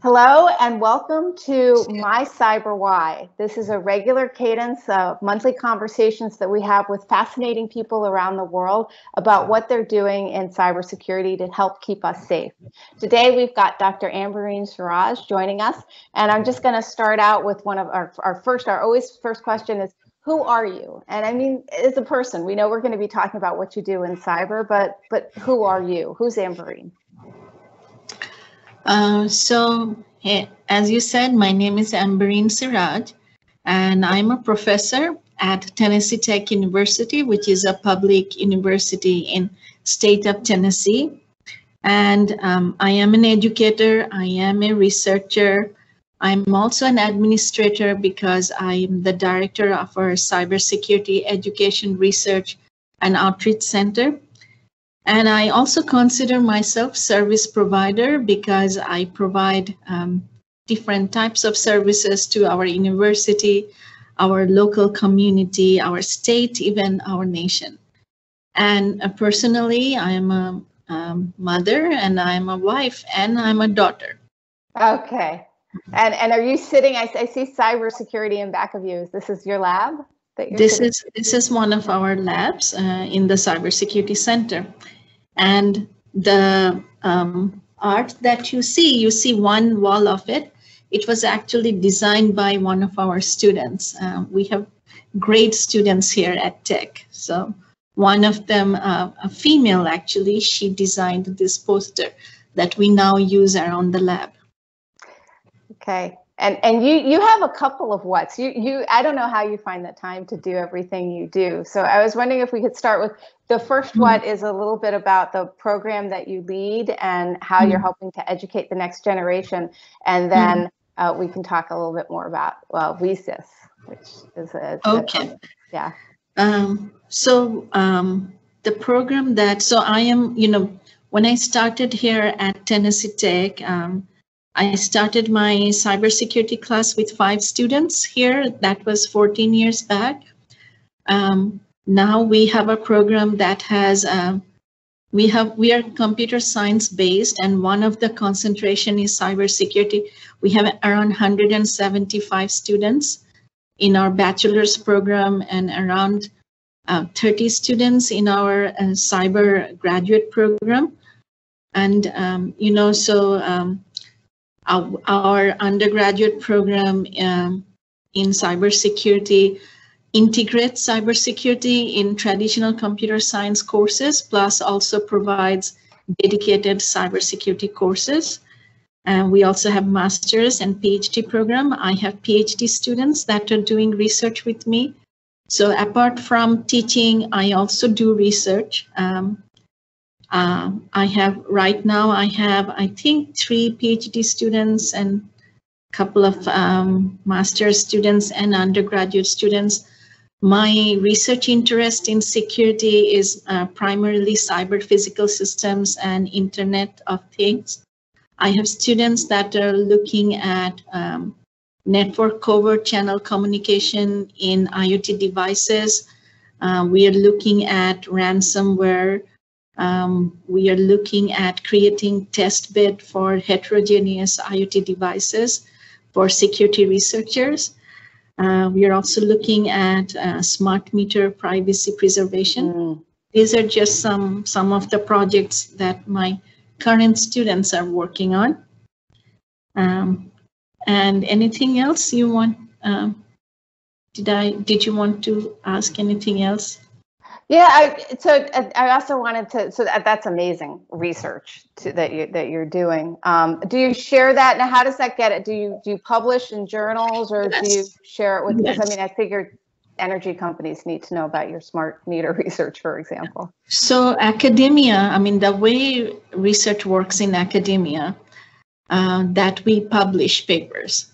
Hello and welcome to My Cyber Why. This is a regular cadence of monthly conversations that we have with fascinating people around the world about what they're doing in cybersecurity to help keep us safe. Today we've got Dr. Ambareen Siraj joining us, and I'm just going to start out with one of our first question is, who are you? And I mean, as a person, we know we're going to be talking about what you do in cyber, but who are you? Who's Ambareen? As you said, my name is Ambareen Siraj, and I'm a professor at Tennessee Tech University, which is a public university in state of Tennessee. And I am an educator, I am a researcher. I'm also an administrator because I am the director of our cybersecurity education research and outreach center. And I also consider myself service provider because I provide different types of services to our university, our local community, our state, even our nation. And personally, I am a mother, and I'm a wife, and I'm a daughter. Okay. And are you sitting, I see cybersecurity in back of you. This is your lab? This is one of our labs in the Cybersecurity Center. And the art that you see one wall of it. It was actually designed by one of our students. We have great students here at Tech. So one of them, a female actually, she designed this poster that we now use around the lab. Okay. And you have a couple of what's. I don't know how you find the time to do everything you do. So I was wondering if we could start with the first what is a little bit about the program that you lead and how you're helping to educate the next generation. And then we can talk a little bit more about, WESIS, which is okay. Yeah. The program so I am, when I started here at Tennessee Tech, I started my cybersecurity class with 5 students here. That was 14 years back. Now we have a program that has, we are computer science based, and one of the concentration is cybersecurity. We have around 175 students in our bachelor's program and around 30 students in our cyber graduate program. And, our undergraduate program in cybersecurity integrates cybersecurity in traditional computer science courses, plus also provides dedicated cybersecurity courses. And we also have master's and PhD program. I have PhD students that are doing research with me. So apart from teaching, I also do research. Right now I have, I think, 3 PhD students and a couple of master's students and undergraduate students. My research interest in security is primarily cyber physical systems and Internet of Things. I have students that are looking at network covert channel communication in IoT devices. We are looking at ransomware. We are looking at creating test bed for heterogeneous IoT devices for security researchers. We are also looking at smart meter privacy preservation. These are just some of the projects that my current students are working on. And anything else you want? Did you want to ask anything else? Yeah, I also wanted to. So that's amazing research that you're doing. Do you share that? Now, how does that get it? Do you publish in journals, or do you share it with? Because I mean, I figured energy companies need to know about your smart meter research, for example. So academia, I mean, the way research works in academia, that we publish papers.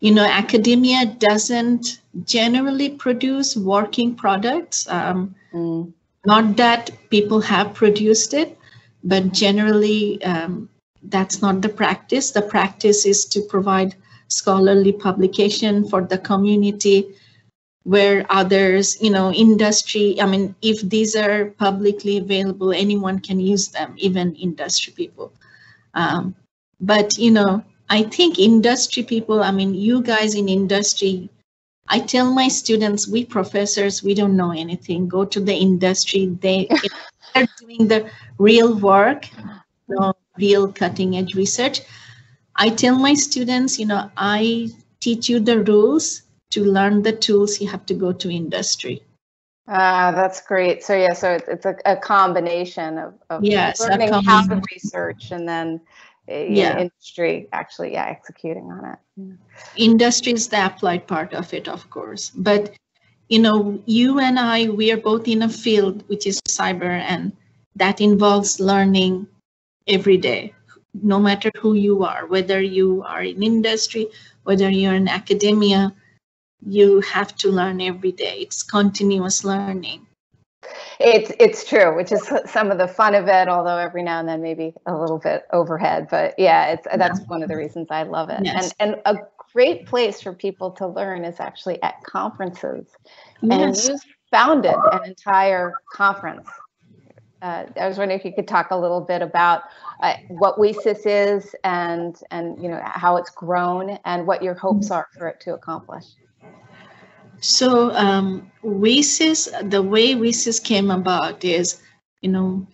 Academia doesn't generally produce working products. Not that people have produced it, but generally that's not the practice. The practice is to provide scholarly publication for the community where others, industry, I mean, if these are publicly available, anyone can use them, even industry people. But, you know, I think industry people, I mean, you guys in industry, I tell my students, we professors, we don't know anything. Go to the industry. They're doing the real work, you know, real cutting edge research. I tell my students, you know, I teach you the rules. To learn the tools, you have to go to industry. That's great. So yeah, so it's a combination of Yes, learning how to research and then industry actually executing on it. Yeah. Industry is the applied part of it, of course. But you know, you and I, we are both in a field which is cyber, and that involves learning every day, no matter who you are, whether you are in industry, whether you're in academia, you have to learn every day. It's continuous learning. It's true, which is some of the fun of it, although every now and then maybe a little bit overhead. But yeah, that's one of the reasons I love it. Yes. And a great place for people to learn is actually at conferences. Yes. And you founded an entire conference. I was wondering if you could talk a little bit about what WESIS is and you know how it's grown and what your hopes are for it to accomplish. So WESIS, the way WESIS came about is, you know,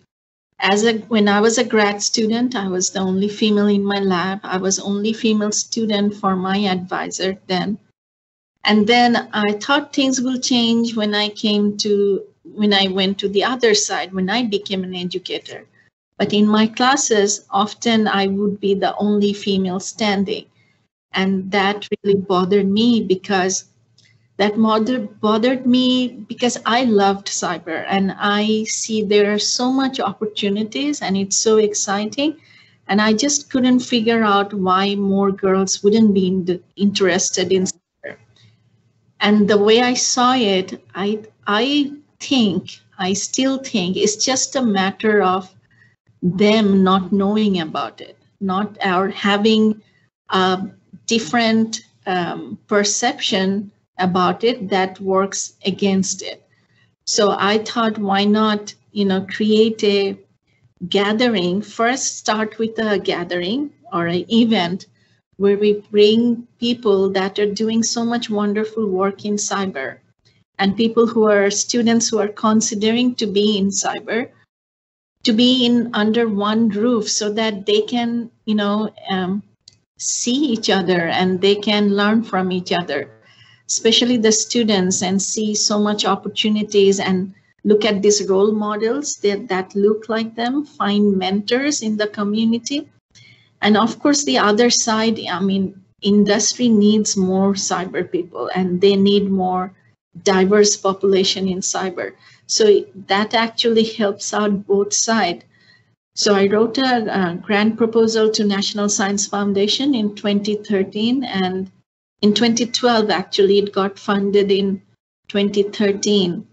when I was a grad student, I was the only female in my lab. I was only female student for my advisor then. And then I thought things will change when I went to the other side, when I became an educator. But in my classes, often I would be the only female standing. And that really bothered me because I loved cyber, and I see there are so much opportunities and it's so exciting. And I just couldn't figure out why more girls wouldn't be interested in cyber. And the way I saw it, I still think it's just a matter of them not knowing about it, not our having a different perception about it that works against it. So I thought, why not, you know, create a gathering, first start with a gathering or an event where we bring people that are doing so much wonderful work in cyber and people who are students who are considering to be in cyber, to be in under one roof so that they can, you know, see each other and they can learn from each other, especially the students, and see so much opportunities and look at these role models that look like them, find mentors in the community. And of course, the other side, I mean, industry needs more cyber people and they need more diverse population in cyber. So that actually helps out both sides. So I wrote a grant proposal to National Science Foundation in 2013, and in 2012, actually, it got funded in 2013.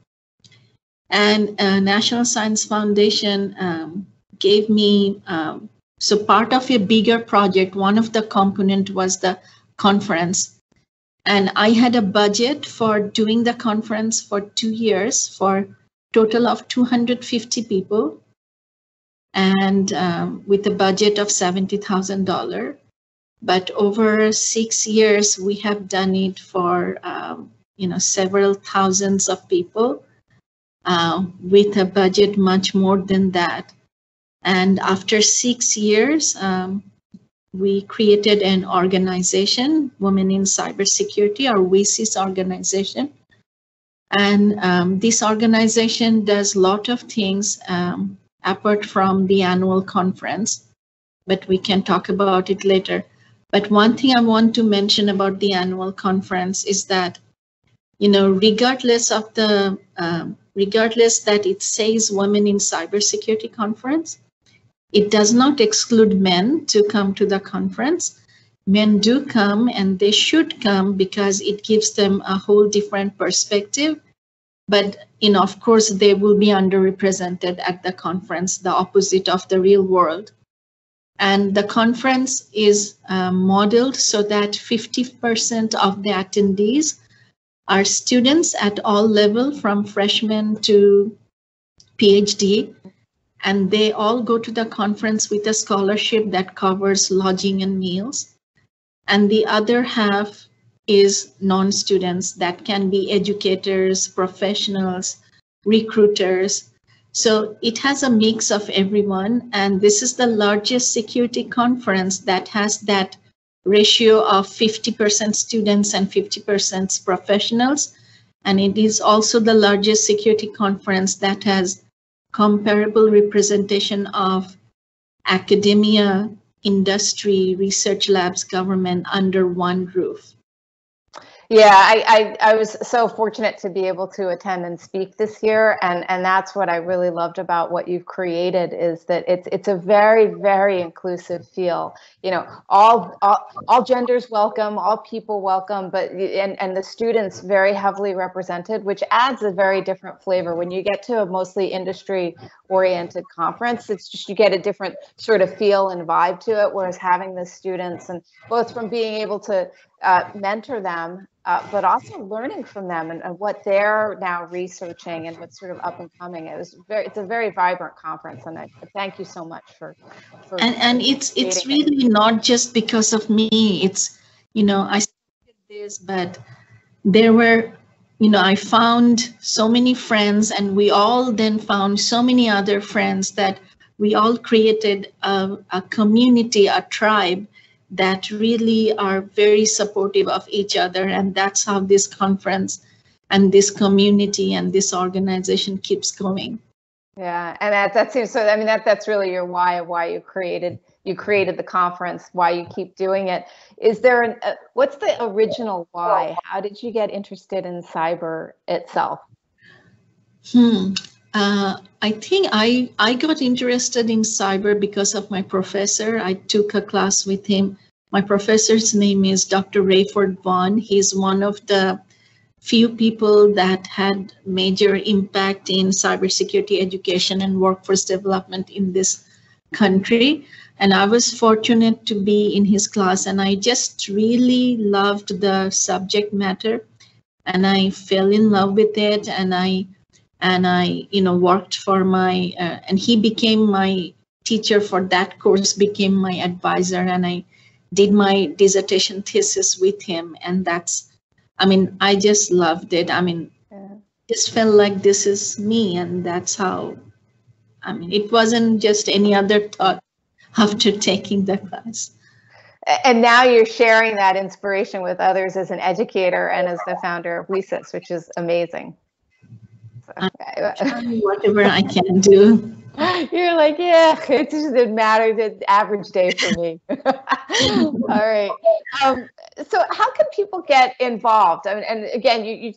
And National Science Foundation gave me, so part of a bigger project, one of the component was the conference. And I had a budget for doing the conference for 2 years for total of 250 people, and with a budget of $70,000. But over 6 years, we have done it for you know, several thousands of people with a budget much more than that. And after 6 years, we created an organization, Women in Cybersecurity, or WESIS organization. And this organization does a lot of things apart from the annual conference, but we can talk about it later. But one thing I want to mention about the annual conference is that, you know, regardless that it says Women in Cybersecurity Conference, it does not exclude men to come to the conference. Men do come, and they should come because it gives them a whole different perspective. But, you know, of course, they will be underrepresented at the conference, the opposite of the real world. And the conference is modeled so that 50% of the attendees are students at all levels, from freshman to PhD. and they all go to the conference with a scholarship that covers lodging and meals. And the other half is non-students that can be educators, professionals, recruiters. So it has a mix of everyone. And this is the largest security conference that has that ratio of 50% students and 50% professionals. And it is also the largest security conference that has comparable representation of academia, industry, research labs, government under one roof. Yeah, I was so fortunate to be able to attend and speak this year, and that's what I really loved about what you've created, is that it's a very, very inclusive feel. You know, all genders welcome, all people welcome, but and the students very heavily represented, which adds a very different flavor. When you get to a mostly industry oriented conference, it's just, you get a different sort of feel and vibe to it, whereas having the students, and both from being able to mentor them, but also learning from them and what they're now researching and what's sort of up and coming. It's a very vibrant conference, and I thank you so much for and it's really not just because of me. It's, you know, I started this, but there were, you know, I found so many friends, and we all then found so many other friends that we all created a community, a tribe that really are very supportive of each other. And that's how this conference and this community and this organization keeps going. Yeah, and that seems so. I mean, that's really your why of why you created the conference, why you keep doing it. Is there what's the original why? How did you get interested in cyber itself? I think I got interested in cyber because of my professor. I took a class with him. My professor's name is Dr. Rayford Vaughn. He's one of the few people that had major impact in cybersecurity education and workforce development in this country. And I was fortunate to be in his class, and I just really loved the subject matter, and I fell in love with it. And I you know, worked for my and he became my teacher for that course, became my advisor, and I did my dissertation thesis with him. And that's, I mean, I just loved it. I mean, just felt like this is me, and that's how, I mean, it wasn't just any other thought after taking the class. And now you're sharing that inspiration with others as an educator and as the founder of WeSys, which is amazing. Whatever I can do. You're like, yeah, it just didn't matter. The average day for me. All right. So how can people get involved? I mean, and again, you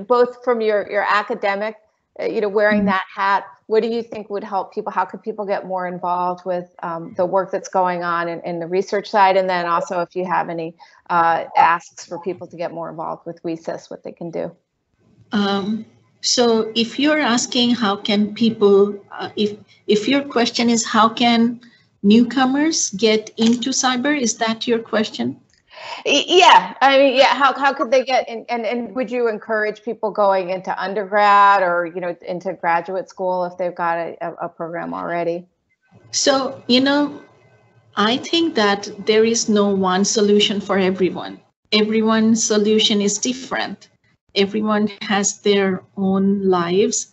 both from your academic, you know, wearing that hat, what do you think would help people? How could people get more involved with the work that's going on in the research side? And then also, if you have any asks for people to get more involved with WeSys, what they can do? So if you're asking how can people, if your question is how can newcomers get into cyber, is that your question? Yeah, I mean, yeah. How could they get in? And would you encourage people going into undergrad or, you know, into graduate school if they've got a program already? So, you know, I think that there is no one solution for everyone. Everyone's solution is different. Everyone has their own lives,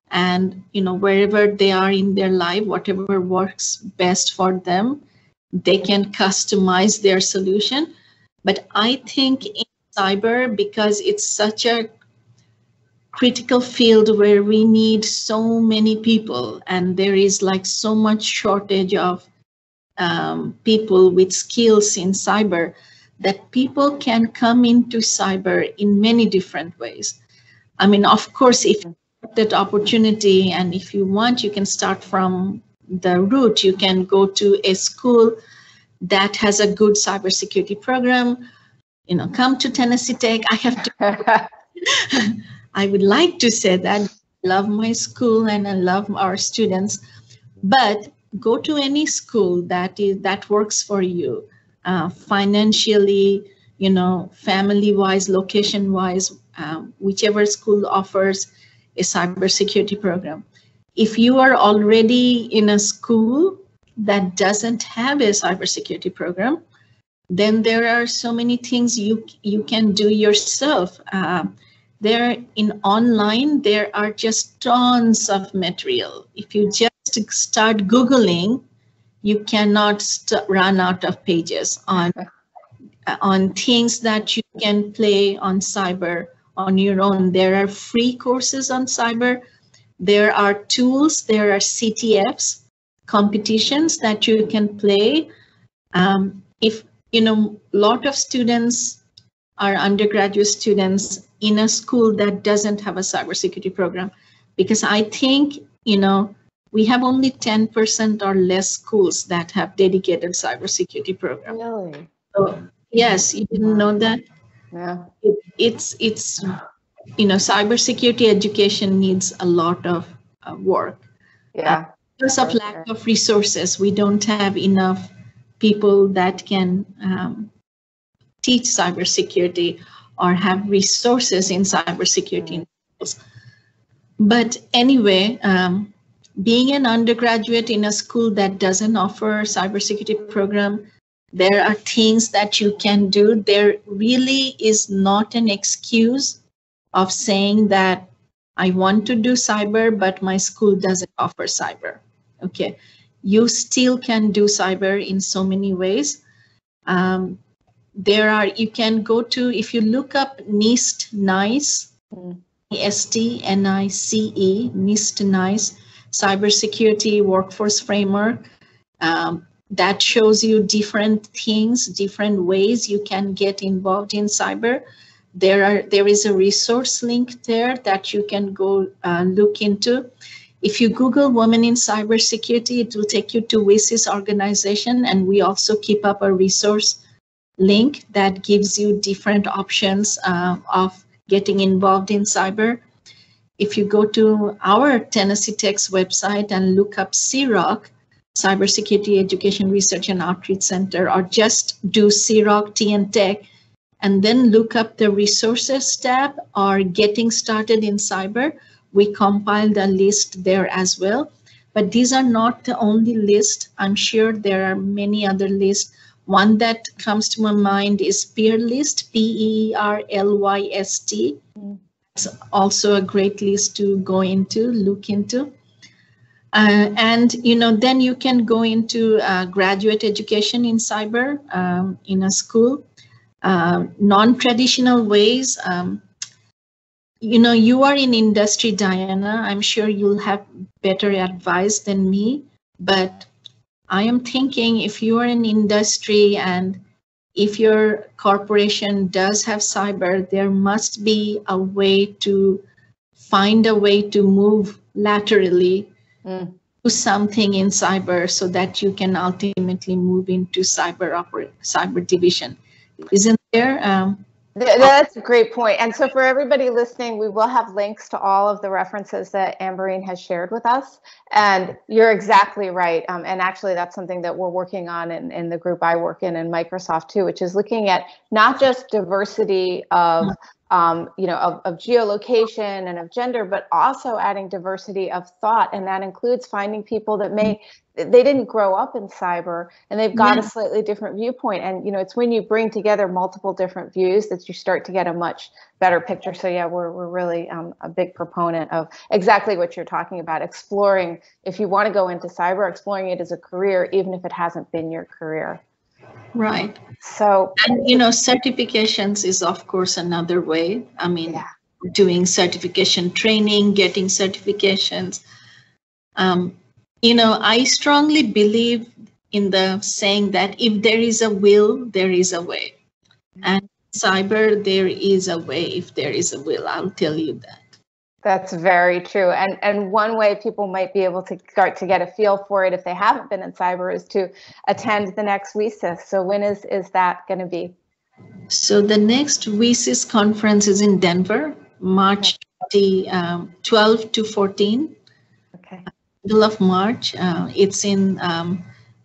and, you know, wherever they are in their life, whatever works best for them, they can customize their solution. But I think in cyber, because it's such a critical field where we need so many people, and there is like so much shortage of people with skills in cyber, that people can come into cyber in many different ways. I mean, of course, if you have that opportunity and if you want, you can start from the root. You can go to a school that has a good cybersecurity program. You know, come to Tennessee Tech. I have to. I would like to say that I love my school and I love our students, but go to any school that works for you. Financially, you know, family-wise, location-wise, whichever school offers a cybersecurity program. If you are already in a school that doesn't have a cybersecurity program, then there are so many things you can do yourself. There in online, there are just tons of material. If you just start Googling, you cannot run out of pages on things that you can play on cyber on your own. There are free courses on cyber. There are tools, there are CTFs, competitions that you can play. If, a lot of students are undergraduate students in a school that doesn't have a cybersecurity program, because I think, we have only 10% or less schools that have dedicated cybersecurity program. Really? So, yes, you didn't know that? Yeah. It's cybersecurity education needs a lot of work. Yeah. Because of lack of resources, we don't have enough people that can teach cybersecurity or have resources in cybersecurity. But anyway, being an undergraduate in a school that doesn't offer cybersecurity program, there are things that you can do. There really is not an excuse of saying that I want to do cyber, but my school doesn't offer cyber. Okay, you still can do cyber in so many ways. You can go to, if you look up NIST NICE, STNICE, NIST NICE, Cybersecurity Workforce Framework, that shows you different things, different ways you can get involved in cyber. There is a resource link there that you can go look into. If you Google Women in Cybersecurity, it will take you to WISI's organization, and we also keep up a resource link that gives you different options of getting involved in cyber. If you go to our Tennessee Tech's website and look up CROC, Cybersecurity Education Research and Outreach Center, or just do CROC TN Tech, and then look up the resources tab or getting started in cyber, we compiled a list there as well. But these are not the only list. I'm sure there are many other lists. One that comes to my mind is Peerlyst, PEERLYST. It's also a great list to go into, look into. And then you can go into graduate education in cyber in a school. Non-traditional ways. You are in industry, Diana. I'm sure you'll have better advice than me, but I am thinking if you are in industry and if your corporation does have cyber, there must be a way to find a way to move laterally to something in cyber so that you can ultimately move into cyber division. Isn't there? That's a great point. And so for everybody listening, we will have links to all of the references that Ambareen has shared with us. And you're exactly right. And actually, that's something that we're working on in the group I work in Microsoft too, which is looking at not just diversity of geolocation and of gender, but also adding diversity of thought. And that includes finding people that they didn't grow up in cyber and they've got a slightly different viewpoint. And, it's when you bring together multiple different views that you start to get a much better picture. So yeah, we're really a big proponent of exactly what you're talking about, exploring, if you want to go into cyber, exploring it as a career, even if it hasn't been your career. Right. So, and certifications is of course another way. I mean, doing certification training, getting certifications. I strongly believe in the saying that if there is a will, there is a way. And cyber, there is a way. If there is a will, I'll tell you that. That's very true. And one way people might be able to start to get a feel for it if they haven't been in cyber is to attend the next WISIS. So when is that going to be? So the next WISIS conference is in Denver, March 12 to 14. Okay. Middle of March. It's in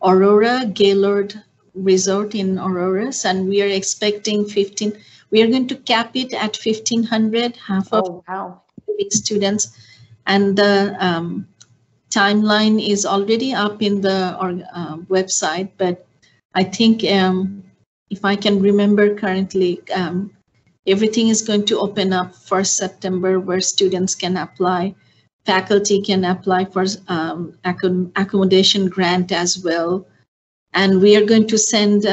Aurora, Gaylord Resort in Aurora. And we are expecting we are going to cap it at 1,500, half of students, and the timeline is already up in the website, but I think if I can remember currently, everything is going to open up 1st September, where students can apply. Faculty can apply for accommodation grant as well. And we are going to send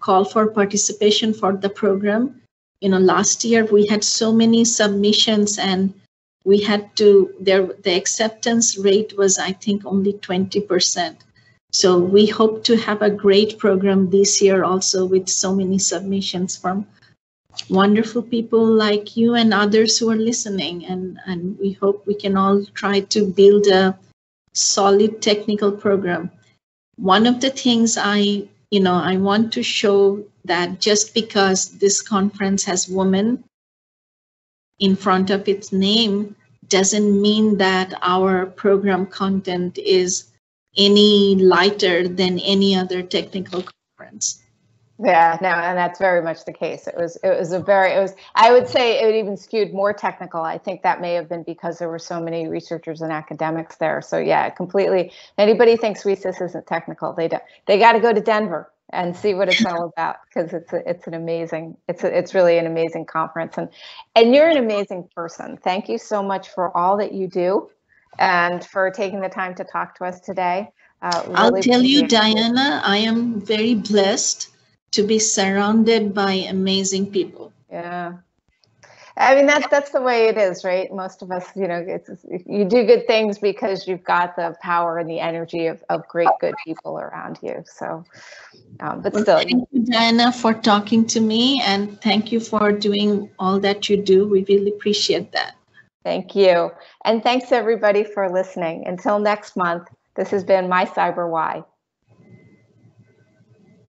call for participation for the program. Last year we had so many submissions, and we had to, the acceptance rate was, I think, only 20%. So we hope to have a great program this year also, with so many submissions from wonderful people like you and others who are listening. And we hope we can all try to build a solid technical program. One of the things I want to show that just because this conference has women in front of its name doesn't mean that our program content is any lighter than any other technical conference. Yeah, no, and that's very much the case. I would say it even skewed more technical. I think that may have been because there were so many researchers and academics there. So yeah, completely. Anybody thinks RESIS isn't technical, they got to go to Denver and see what it's all about, because it's really an amazing conference, and you're an amazing person. Thank you so much for all that you do and for taking the time to talk to us today. I'll tell you, Diana, I am very blessed to be surrounded by amazing people. Yeah. I mean, that's the way it is, right? Most of us, you do good things because you've got the power and the energy of great, good people around you. So, but still. Thank you, Diana, for talking to me, and thank you for doing all that you do. We really appreciate that. Thank you. And thanks everybody for listening. Until next month, this has been My Cyber Why.